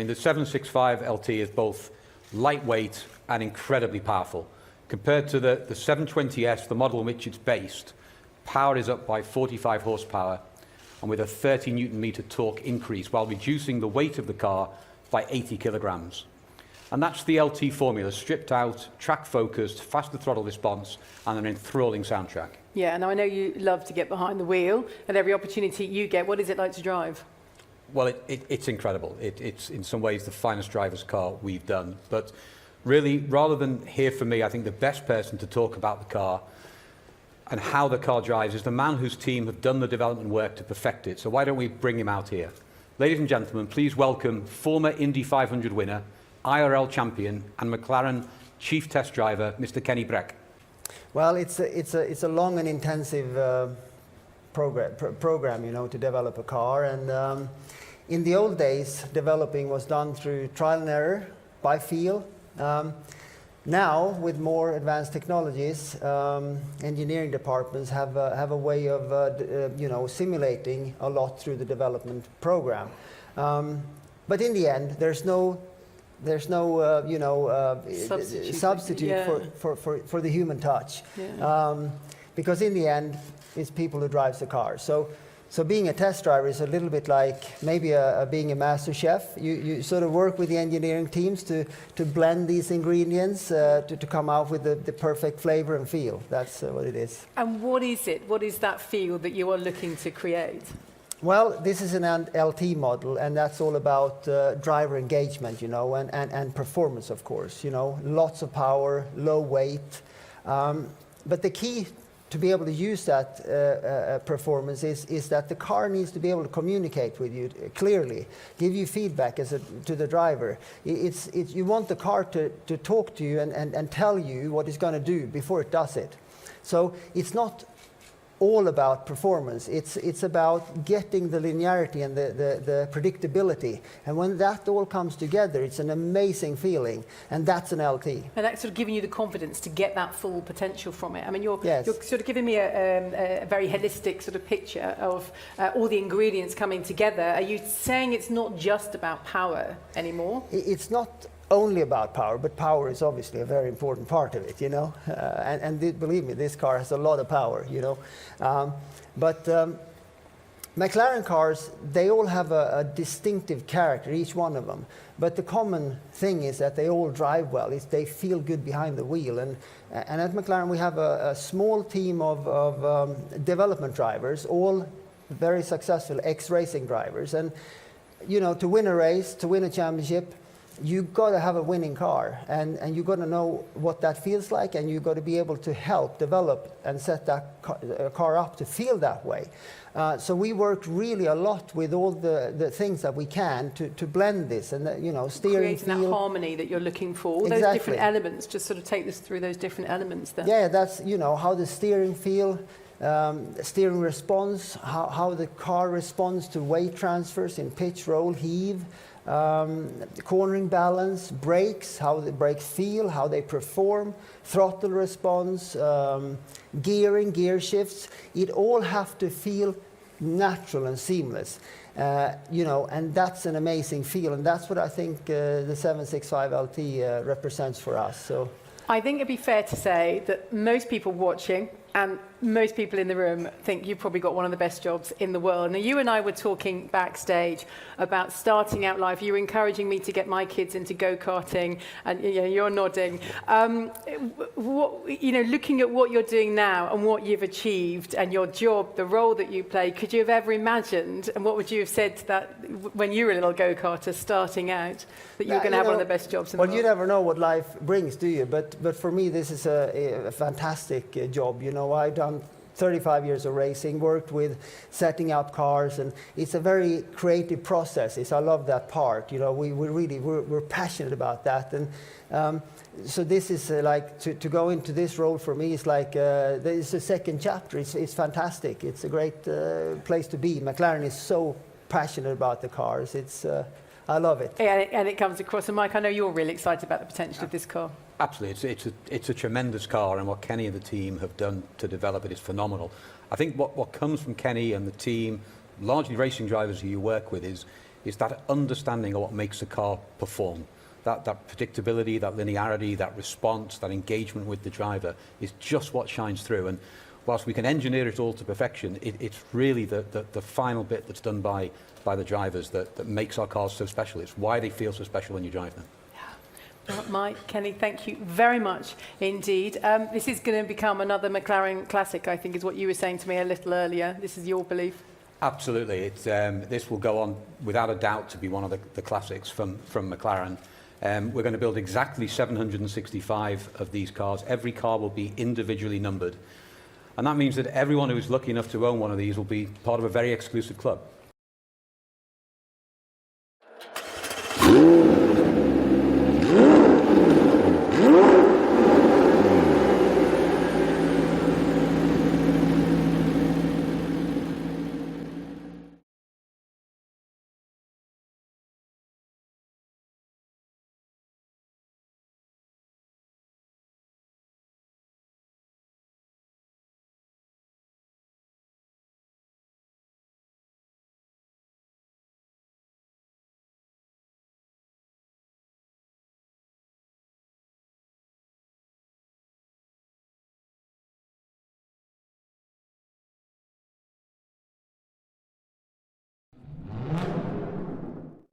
mean, the 765 LT is both lightweight and incredibly powerful. Compared to the 720S, the model in which it's based, power is up by 45 horsepower and with a 30 Newton meter torque increase while reducing the weight of the car by 80 kilograms. And that's the LT formula, stripped out, track-focused, faster throttle response, and an enthralling soundtrack. Yeah, and I know you love to get behind the wheel, and every opportunity you get, what is it like to drive? Well, it's incredible. It's in some ways the finest driver's car we've done. But really, rather than hear from me, I think the best person to talk about the car and how the car drives is the man whose team have done the development work to perfect it. So why don't we bring him out here? Ladies and gentlemen, please welcome former Indy 500 winner, IRL champion and McLaren chief test driver, Mr. Kenny Breck. Well, it's a long and intensive program, you know, to develop a car. And in the old days, developing was done through trial and error, by feel. Now, with more advanced technologies, engineering departments have a way of, you know, simulating a lot through the development program. But in the end, there's no you know, substitute yeah. for the human touch. Yeah. Because in the end, it's people who drives the car. So being a test driver is a little bit like maybe being a master chef. You sort of work with the engineering teams to blend these ingredients to come out with the perfect flavor and feel. That's what it is. And what is it? What is that feel that you are looking to create? Well, this is an LT model, and that's all about driver engagement, you know, and performance, of course, you know, lots of power, low weight. But the key to be able to use that performance is that the car needs to be able to communicate with you clearly, give you feedback to the driver. You want the car to talk to you and tell you what it's going to do before it does it. So it's not all about performance. It's about getting the linearity and the predictability. And when that all comes together, it's an amazing feeling. And that's an LT. And that's sort of giving you the confidence to get that full potential from it. I mean, you're Yes. sort of giving me a very holistic sort of picture of all the ingredients coming together. Are you saying it's not just about power anymore? It's not only about power, but power is obviously a very important part of it, you know. Believe me, this car has a lot of power, you know. But McLaren cars, they all have a distinctive character, each one of them. But the common thing is that they all drive well. They feel good behind the wheel. And at McLaren, we have a small team of development drivers, all very successful ex-racing drivers. And, you know, to win a race, to win a championship, you've got to have a winning car, and you've got to know what that feels like, and you've got to be able to help develop and set that car up to feel that way. So we work really a lot with all the things that we can to blend this, and you know, steering, creating that harmony that you're looking for, all Exactly. those different elements. Just sort of take this through those different elements then. Yeah, that's, you know, how the steering feel, steering response, how the car responds to weight transfers in pitch, roll, heave, cornering balance, brakes, how the brakes feel, how they perform, throttle response, gearing, gear shifts. It all have to feel natural and seamless, you know, and that's an amazing feel, and that's what I think the 765 LT represents for us. So I think it'd be fair to say that most people watching and most people in the room think you've probably got one of the best jobs in the world. Now, you and I were talking backstage about starting out life. You were encouraging me to get my kids into go-karting, and you know, you're nodding. You know, looking at what you're doing now and what you've achieved and your job, the role that you play, could you have ever imagined, and what would you have said to that when you were a little go-karter starting out, that you were going to have one of the best jobs in the world? Well, you never know what life brings, do you? But for me, this is a fantastic job. You know, I've done 35 years of racing, worked with setting up cars, and it's a very creative process. I love that part. You know, we're passionate about that, and so this is like to go into this role for me is like it's a second chapter. It's fantastic. It's a great place to be. McLaren is so passionate about the cars. I love it. Yeah, and it comes across. And Mike, I know you're really excited about the potential of this car. Absolutely, it's a tremendous car, and what Kenny and the team have done to develop it is phenomenal. I think what comes from Kenny and the team, largely racing drivers who you work with, is is that understanding of what makes a car perform. That predictability, that linearity, that response, that engagement with the driver is just what shines through. And whilst we can engineer it all to perfection, it's really the final bit that's done by the drivers that makes our cars so special. It's why they feel so special when you drive them. Well, Mike, Kenny, thank you very much indeed. This is going to become another McLaren classic, I think, is what you were saying to me a little earlier. This is your belief? Absolutely. This will go on, without a doubt, to be one of the classics from McLaren. We're going to build exactly 765 of these cars. Every car will be individually numbered. And that means that everyone who is lucky enough to own one of these will be part of a very exclusive club.